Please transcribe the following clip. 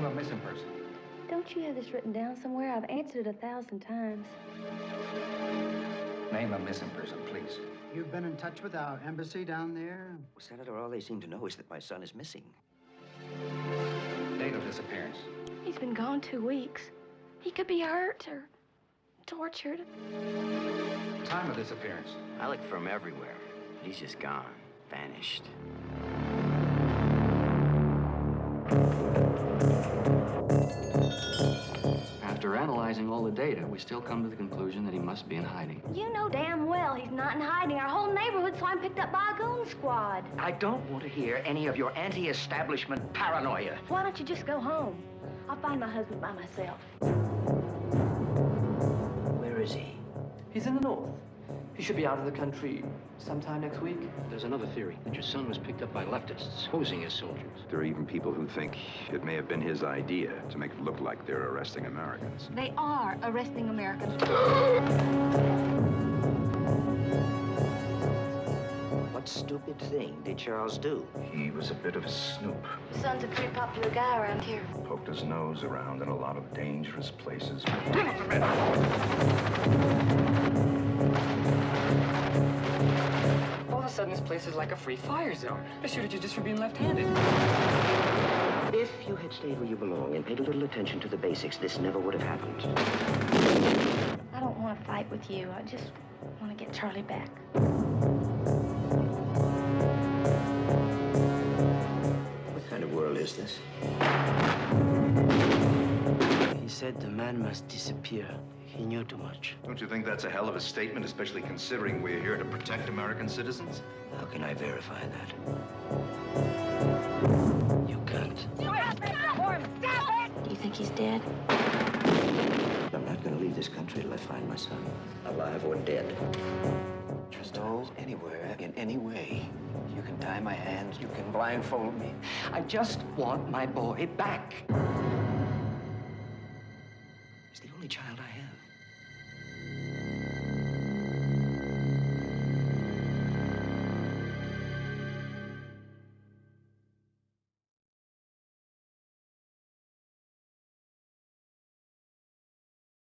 Name of missing person. Don't you have this written down somewhere? I've answered it 1,000 times. Name of missing person, please. You've been in touch with our embassy down there? Well, Senator, all they seem to know is that my son is missing. Date of disappearance. He's been gone 2 weeks. He could be hurt or tortured. Time of disappearance. I looked for him everywhere. He's just gone. Vanished. After analyzing all the data, we still come to the conclusion that he must be in hiding. You know damn well he's not in hiding. Our whole neighborhood saw him picked up by a goon squad. I don't want to hear any of your anti-establishment paranoia. Why don't you just go home? I'll find my husband by myself. Where is he? He's in the north. He should be out of the country sometime next week. There's another theory, that your son was picked up by leftists, posing as soldiers. There are even people who think it may have been his idea to make it look like they're arresting Americans. They are arresting Americans. What stupid thing did Charles do? He was a bit of a snoop. Your son's a pretty popular guy around here. Poked his nose around in a lot of dangerous places. All of a sudden, this place is like a free fire zone. They shoot at you just for being left-handed. If you had stayed where you belong and paid a little attention to the basics, this never would have happened. I don't want to fight with you. I just want to get Charlie back. What kind of world is this? He said the man must disappear. He knew too much. Don't you think that's a hell of a statement, especially considering we're here to protect American citizens? How can I verify that? You can't. Do you think he's dead? I'm not going to leave this country till I find my son, alive or dead. Just go anywhere, in any way. You can tie my hands, you can blindfold me. I just want my boy back. He's the only child I have.